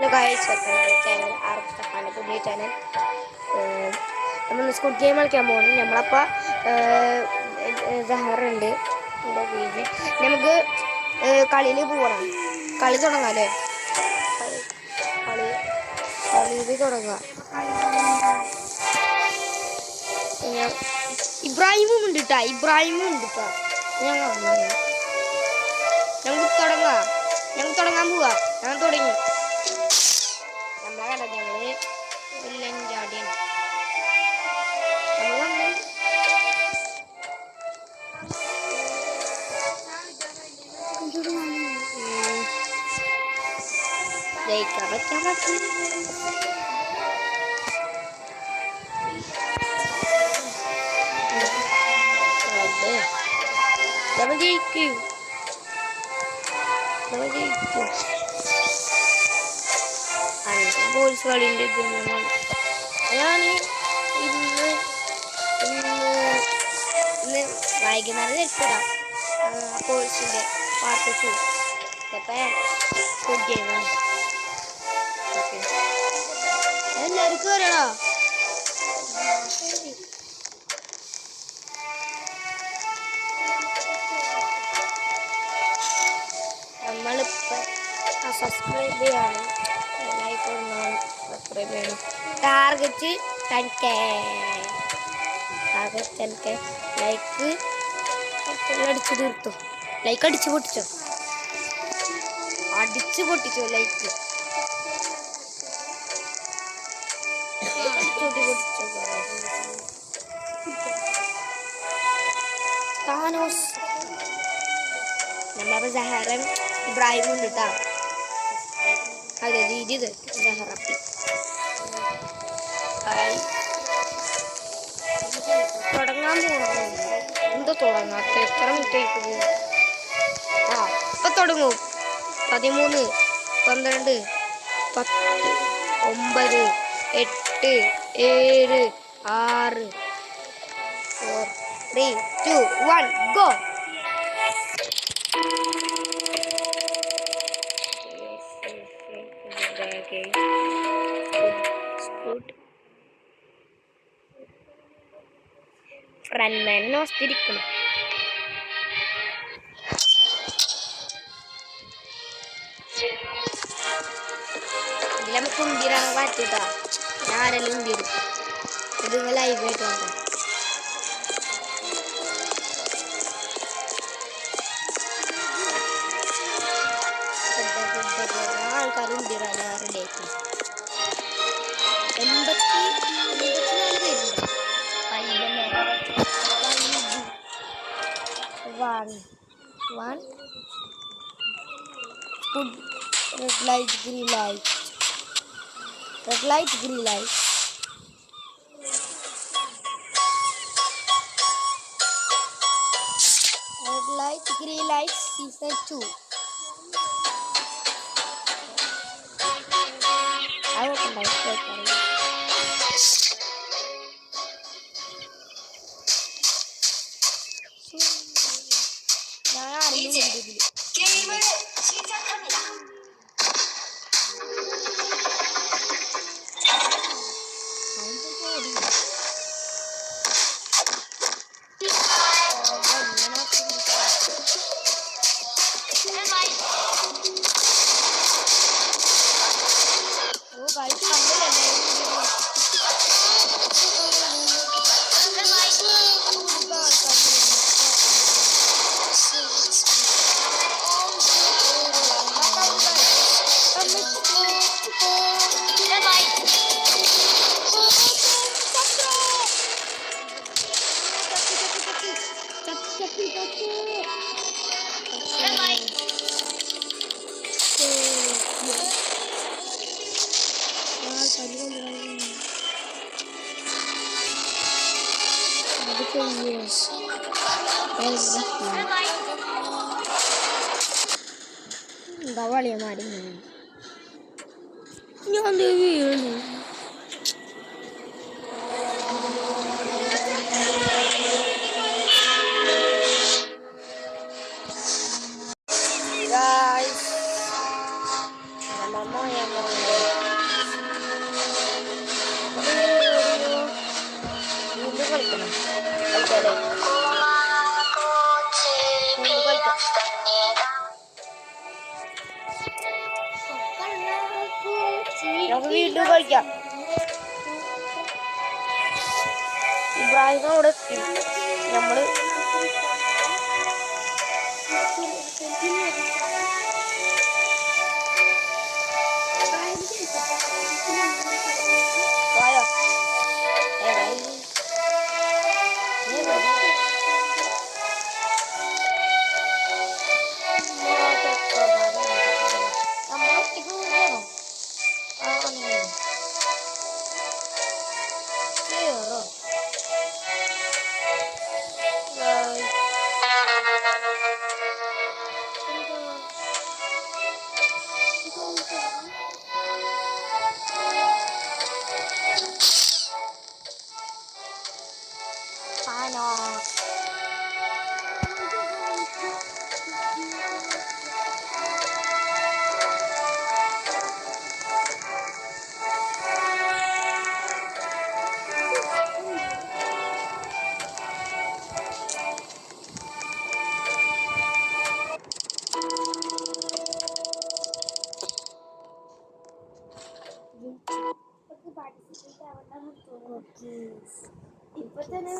Hello guys, welcome to my channel. Arab പുതിയ channel. നമ്മൾ സ്കൂട്ട് game കളിക്കാൻ പോകുന്നു. നമ്മളപ്പോൾ സഹറുണ്ട് എൻ്റെ പേജ്. നമുക്ക് കളിയിൽ പോകണം. കളി തുടങ്ങാം അല്ലേ? കളിയിൽ തുടങ്ങാം. ഇബ്രാഹിമും ഉണ്ട് കേട്ടോ. ഞങ്ങൾക്ക് തുടങ്ങാൻ പോവാ. ഞാൻ തുടങ്ങി. നമ്മളെ കണ്ട ഞങ്ങള് വില്ലൻ ജാഡിയാണ്. ജയിക്കാൻ പറ്റാൻ പറ്റി. നമ്മൾ ജയിക്കും. പോലീസ് കളിൻ്റെ ഞാൻ ഇന്ന് വൈകുന്നേരം രക്ഷപ്പെടാം. പോലീസിൻ്റെ പാർട്ട് 2 ഗുഡ് ഗെയിമാണ്. ഓക്കെ, എല്ലാവർക്കും വരണോ? നമ്മളിപ്പോൾ സബ്സ്ക്രൈബ് ചെയ്യണം. ലൈക്ക് സബ്സ്ക്രൈബ് ചെയ്യണം. Target 10K. ലൈക്ക് അടിച്ചു തീർത്തു. ലൈക്ക് അടിച്ചു പൊട്ടിച്ചോ. Like Thanos. നമ്മളപ്പോൾ സഹറൻ ഇബ്രാഹിം ഉണ്ട് കേട്ടോ. അതെ, ഇത് സഹറപ്പി തുടങ്ങാൻ പോകണം. എന്താ തുടങ്ങാത്ത? എത്ര മിനിറ്റ് പോകും? ഇപ്പം തുടങ്ങും. 13, 12, 10, 9, 8, 7, 6, 4, 3, 2, 1, go. ഫ്രണ്ട്മാൻ നോസ്തിരിക്കണം. ഇതിൽ നമുക്ക് ഉന്തിരാൻ പറ്റൂട്ടാ. ഞാൻ ആരെല്ലാം ഉന്തിരും. ഇത് ലൈവായിട്ട് വന്നു. ആൾക്കാർ ഉന്തിരാൻ റെഡി ആക്കി. 84 പേരുണ്ട്. 1 good. Red light, green light. Red light, green light. Red light, green light, season 2. I open my paper. 게임을 시작합니다. എന്താ വളിയമാരി ഞാൻ വീണു. Guys, nama yang നമുക്ക് വീണ്ടും കളിക്കാം. ഇബ്രാഹിം അവിടെ എത്തി. നമ്മള് പോയോ? ഇപ്പൊ തന്നെ